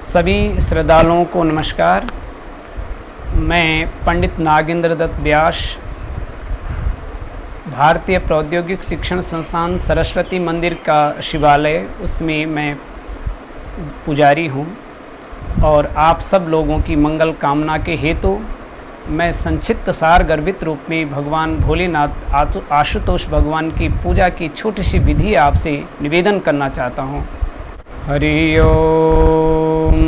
सभी श्रद्धालुओं को नमस्कार। मैं पंडित नागेंद्र दत्त व्यास, भारतीय प्रौद्योगिक शिक्षण संस्थान सरस्वती मंदिर का शिवालय, उसमें मैं पुजारी हूँ और आप सब लोगों की मंगल कामना के हेतु मैं संक्षिप्त सार गर्भित रूप में भगवान भोलेनाथ आशुतोष भगवान की पूजा की छोटी सी विधि आपसे निवेदन करना चाहता हूँ। हरि ओम।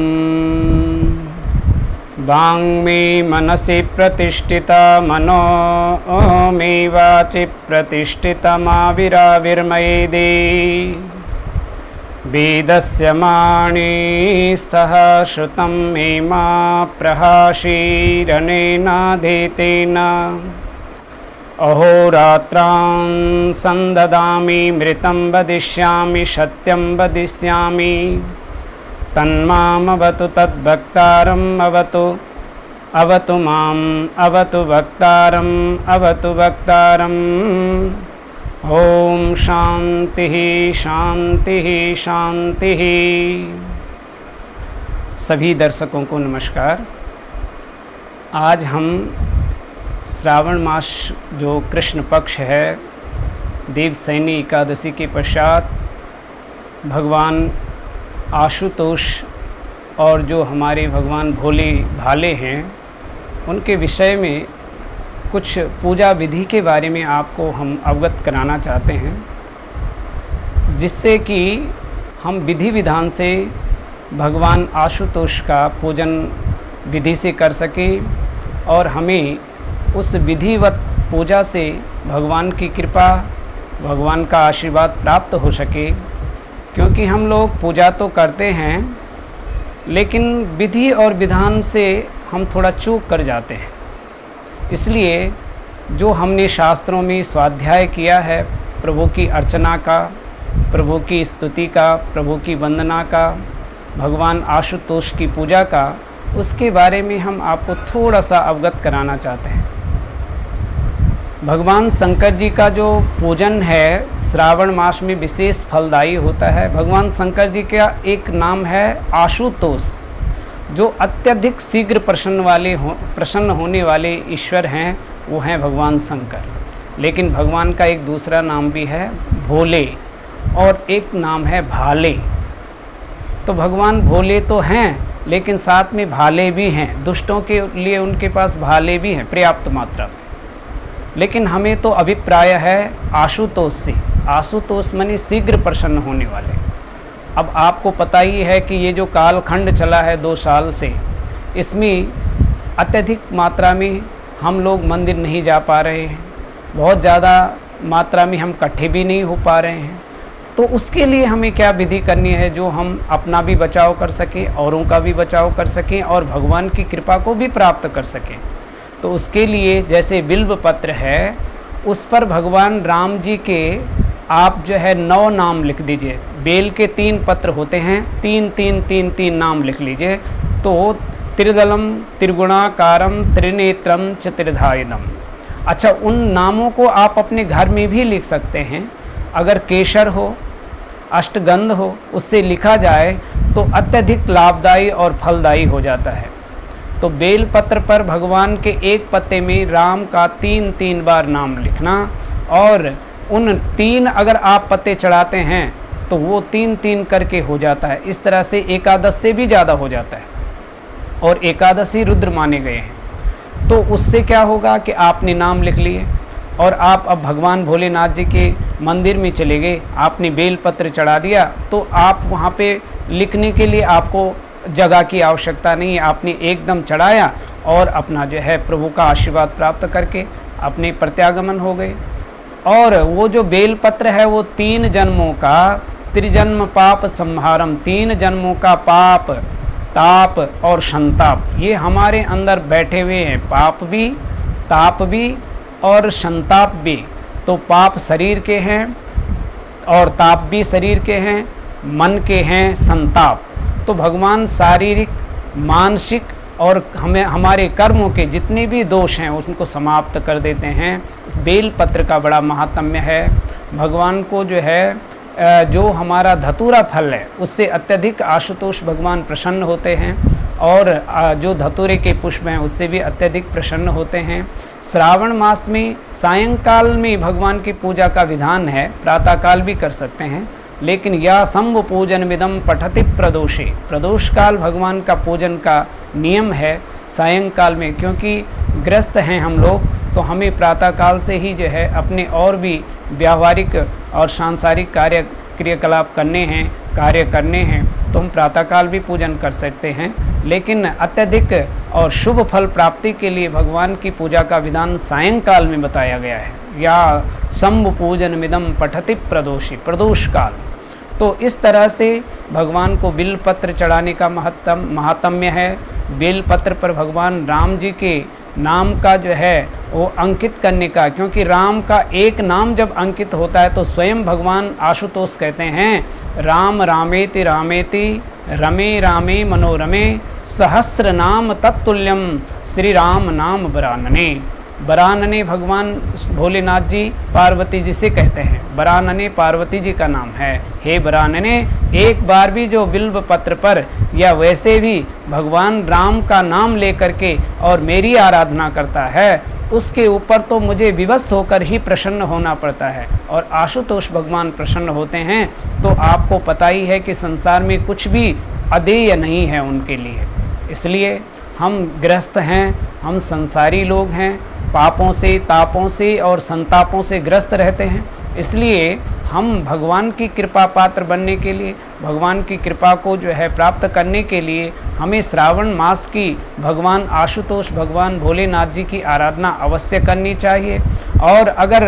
वांग मे मनसि प्रतिष्ठिता मनो मे वाचि प्रतिष्ठिता माविराविर्मयेदे वेदस्य माणिस्तः श्रुतं मे मा प्रहासीरनेनाधेतेन अहोरात्रान् संददामि मृतं वदिष्यामि सत्यं वदिष्यामि तन्मामवतु तद्भक्तारम् अवतु माम् अवतु भक्तारम् ओम शांति शांति शांति। सभी दर्शकों को नमस्कार। आज हम श्रावण मास जो कृष्ण पक्ष है, देवशयनी एकादशी के पश्चात भगवान आशुतोष और जो हमारे भगवान भोले भाले हैं उनके विषय में कुछ पूजा विधि के बारे में आपको हम अवगत कराना चाहते हैं, जिससे कि हम विधि विधान से भगवान आशुतोष का पूजन विधि से कर सकें और हमें उस विधिवत पूजा से भगवान की कृपा, भगवान का आशीर्वाद प्राप्त हो सके। क्योंकि हम लोग पूजा तो करते हैं लेकिन विधि और विधान से हम थोड़ा चूक कर जाते हैं। इसलिए जो हमने शास्त्रों में स्वाध्याय किया है प्रभु की अर्चना का, प्रभु की स्तुति का, प्रभु की वंदना का, भगवान आशुतोष की पूजा का, उसके बारे में हम आपको थोड़ा सा अवगत कराना चाहते हैं। भगवान शंकर जी का जो पूजन है श्रावण मास में विशेष फलदायी होता है। भगवान शंकर जी का एक नाम है आशुतोष, जो अत्यधिक शीघ्र प्रसन्न होने वाले ईश्वर हैं, वो हैं भगवान शंकर। लेकिन भगवान का एक दूसरा नाम भी है भोले और एक नाम है भाले। तो भगवान भोले तो हैं लेकिन साथ में भाले भी हैं, दुष्टों के लिए उनके पास भाले भी हैं पर्याप्त मात्रा में। लेकिन हमें तो अभिप्राय है आशुतोष से। आशुतोष माने शीघ्र प्रसन्न होने वाले। अब आपको पता ही है कि ये जो कालखंड चला है 2 साल से, इसमें अत्यधिक मात्रा में हम लोग मंदिर नहीं जा पा रहे हैं, बहुत ज़्यादा मात्रा में हम इकट्ठे भी नहीं हो पा रहे हैं। तो उसके लिए हमें क्या विधि करनी है जो हम अपना भी बचाव कर सकें, औरों का भी बचाव कर सकें और भगवान की कृपा को भी प्राप्त कर सकें। तो उसके लिए जैसे बिल्व पत्र है, उस पर भगवान राम जी के आप जो है 9 नाम लिख दीजिए। बेल के 3 पत्र होते हैं, 3 नाम लिख लीजिए। तो त्रिदलम त्रिगुणाकारम त्रिनेत्रम च त्रिधायनम। अच्छा, उन नामों को आप अपने घर में भी लिख सकते हैं। अगर केसर हो, अष्टगंध हो, उससे लिखा जाए तो अत्यधिक लाभदायी और फलदायी हो जाता है। तो बेल पत्र पर भगवान के एक पत्ते में राम का 3 बार नाम लिखना, और उन 3 अगर आप पत्ते चढ़ाते हैं तो वो 3 करके हो जाता है। इस तरह से एकादश से भी ज़्यादा हो जाता है और एकादशी रुद्र माने गए हैं। तो उससे क्या होगा कि आपने नाम लिख लिए और आप अब भगवान भोलेनाथ जी के मंदिर में चले गए, आपने बेल पत्र चढ़ा दिया, तो आप वहाँ पे लिखने के लिए आपको जगह की आवश्यकता नहीं है। आपने एकदम चढ़ाया और अपना जो है प्रभु का आशीर्वाद प्राप्त करके अपने प्रत्यागमन हो गए। और वो जो बेल पत्र है वो 3 जन्मों का त्रिजन्म पाप संहारम, 3 जन्मों का पाप, ताप और संताप, ये हमारे अंदर बैठे हुए हैं। पाप भी, ताप भी और संताप भी। तो पाप शरीर के हैं और ताप भी शरीर के हैं, मन के हैं संताप। तो भगवान शारीरिक, मानसिक और हमारे कर्मों के जितने भी दोष हैं उनको समाप्त कर देते हैं। इस बेल पत्र का बड़ा महात्म्य है। भगवान को जो है जो हमारा धतूरा फल है उससे अत्यधिक आशुतोष भगवान प्रसन्न होते हैं, और जो धतूरे के पुष्प हैं उससे भी अत्यधिक प्रसन्न होते हैं। श्रावण मास में सायंकाल में भगवान की पूजा का विधान है, प्रातःकाल भी कर सकते हैं, लेकिन या शंभु पूजन विदम पठति प्रदोषे, प्रदोष काल भगवान का पूजन का नियम है सायंकाल में, क्योंकि ग्रस्त हैं हम लोग, तो हमें प्रातःकाल से ही जो है अपने और भी व्यावहारिक और सांसारिक क्रियाकलाप कार्य करने हैं, तो हम प्रातःकाल भी पूजन कर सकते हैं। लेकिन अत्यधिक और शुभ फल प्राप्ति के लिए भगवान की पूजा का विधान सायंकाल में बताया गया है, या शंभु पूजन मिदम पठति प्रदोषी, प्रदोष काल। तो इस तरह से भगवान को बिलपत्र चढ़ाने का महात्म्य है। बेलपत्र पर भगवान राम जी के नाम का जो है वो अंकित करने का, क्योंकि राम का एक नाम जब अंकित होता है तो स्वयं भगवान आशुतोष कहते हैं राम रामेति रामेति रमे रामे मनोरमे सहस्र नाम तत्तुल्यम श्री राम नाम बरानने। बरानने भगवान भोलेनाथ जी पार्वती जी से कहते हैं, बरानने पार्वती जी का नाम है। हे बरानने, एक बार भी जो बिल्व पत्र पर या वैसे भी भगवान राम का नाम लेकर के और मेरी आराधना करता है, उसके ऊपर तो मुझे विवश होकर ही प्रसन्न होना पड़ता है, और आशुतोष भगवान प्रसन्न होते हैं। तो आपको पता ही है कि संसार में कुछ भी अदेय नहीं है उनके लिए। इसलिए हम ग्रस्त हैं, हम संसारी लोग हैं, पापों से, तापों से और संतापों से ग्रस्त रहते हैं। इसलिए हम भगवान की कृपा पात्र बनने के लिए, भगवान की कृपा को जो है प्राप्त करने के लिए हमें श्रावण मास की भगवान आशुतोष भगवान भोलेनाथ जी की आराधना अवश्य करनी चाहिए। और अगर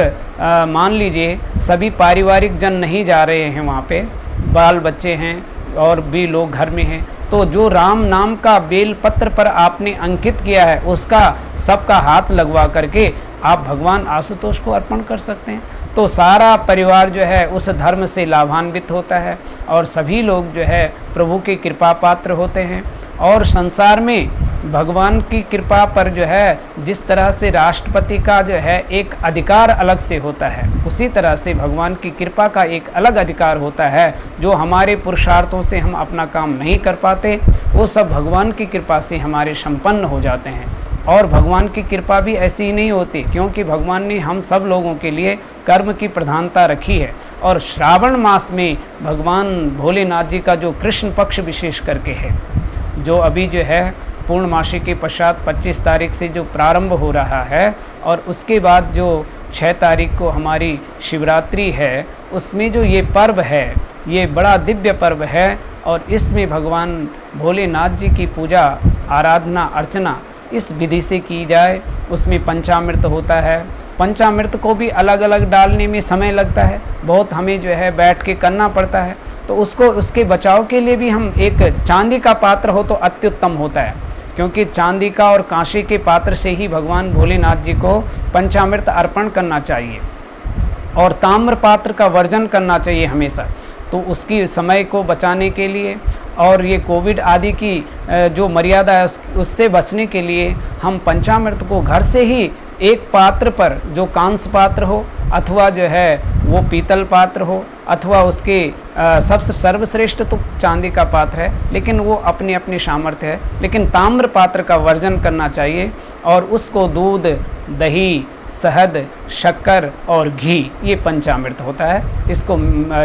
मान लीजिए सभी पारिवारिक जन नहीं जा रहे हैं वहाँ पे, बाल बच्चे हैं और भी लोग घर में हैं, तो जो राम नाम का बेलपत्र पर आपने अंकित किया है उसका सबका हाथ लगवा करके आप भगवान आशुतोष को अर्पण कर सकते हैं। तो सारा परिवार जो है उस धर्म से लाभान्वित होता है और सभी लोग जो है प्रभु के कृपा पात्र होते हैं। और संसार में भगवान की कृपा पर जो है जिस तरह से राष्ट्रपति का जो है एक अधिकार अलग से होता है, उसी तरह से भगवान की कृपा का एक अलग अधिकार होता है। जो हमारे पुरुषार्थों से हम अपना काम नहीं कर पाते, वो सब भगवान की कृपा से हमारे संपन्न हो जाते हैं। और भगवान की कृपा भी ऐसी ही नहीं होती, क्योंकि भगवान ने हम सब लोगों के लिए कर्म की प्रधानता रखी है। और श्रावण मास में भगवान भोलेनाथ जी का जो कृष्ण पक्ष विशेष करके है, जो अभी जो है पूर्णमासी के पश्चात 25 तारीख से जो प्रारंभ हो रहा है, और उसके बाद जो 6 तारीख को हमारी शिवरात्रि है, उसमें जो ये पर्व है ये बड़ा दिव्य पर्व है। और इसमें भगवान भोलेनाथ जी की पूजा आराधना अर्चना इस विधि से की जाए। उसमें पंचामृत होता है, पंचामृत को भी अलग अलग डालने में समय लगता है, बहुत हमें जो है बैठ के करना पड़ता है। तो उसको उसके बचाव के लिए भी हम एक चांदी का पात्र हो तो अत्युत्तम होता है, क्योंकि चांदी का और कांसे के पात्र से ही भगवान भोलेनाथ जी को पंचामृत अर्पण करना चाहिए, और ताम्र पात्र का वर्जन करना चाहिए हमेशा। तो उसकी समय को बचाने के लिए और ये कोविड आदि की जो मर्यादा है उससे बचने के लिए हम पंचामृत को घर से ही एक पात्र पर, जो कांस्य पात्र हो अथवा जो है वो पीतल पात्र हो, अथवा उसके सबसे सर्वश्रेष्ठ तो चांदी का पात्र है, लेकिन वो अपनी अपनी सामर्थ्य है, लेकिन ताम्र पात्र का वर्जन करना चाहिए। और उसको दूध, दही, शहद, शक्कर और घी, ये पंचामृत होता है, इसको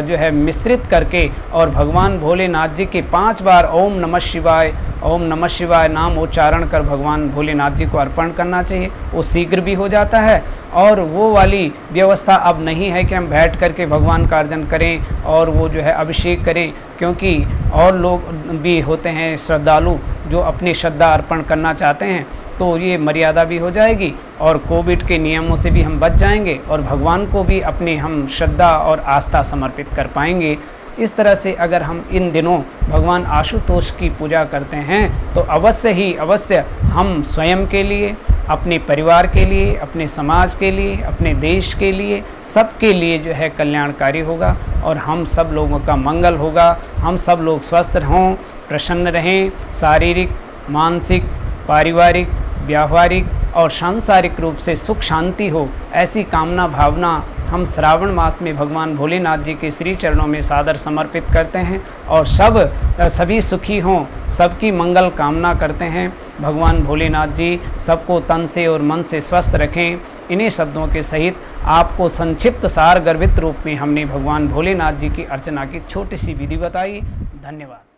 जो है मिश्रित करके और भगवान भोलेनाथ जी के 5 बार ओम नमः शिवाय नाम उच्चारण कर भगवान भोलेनाथ जी को अर्पण करना चाहिए। वो शीघ्र भी हो जाता है। और वो वाली व्यवस्था अब नहीं है कि हम बैठ करके भगवान का अर्चन करें और वो जो है अभिषेक करें, क्योंकि और लोग भी होते हैं श्रद्धालु जो अपनी श्रद्धा अर्पण करना चाहते हैं, तो ये मर्यादा भी हो जाएगी और कोविड के नियमों से भी हम बच जाएंगे और भगवान को भी अपनी हम श्रद्धा और आस्था समर्पित कर पाएंगे। इस तरह से अगर हम इन दिनों भगवान आशुतोष की पूजा करते हैं तो अवश्य हम स्वयं के लिए, अपने परिवार के लिए, अपने समाज के लिए, अपने देश के लिए, सबके लिए जो है कल्याणकारी होगा और हम सब लोगों का मंगल होगा। हम सब लोग स्वस्थ हों, प्रसन्न रहें, शारीरिक, मानसिक, पारिवारिक, व्यावहारिक और सांसारिक रूप से सुख शांति हो, ऐसी कामना भावना हम श्रावण मास में भगवान भोलेनाथ जी के श्री चरणों में सादर समर्पित करते हैं और सभी सुखी हों, सबकी मंगल कामना करते हैं। भगवान भोलेनाथ जी सबको तन से और मन से स्वस्थ रखें। इन्हीं शब्दों के सहित आपको संक्षिप्त सार गर्भित रूप में हमने भगवान भोलेनाथ जी की अर्चना की छोटी सी विधि बताई। धन्यवाद।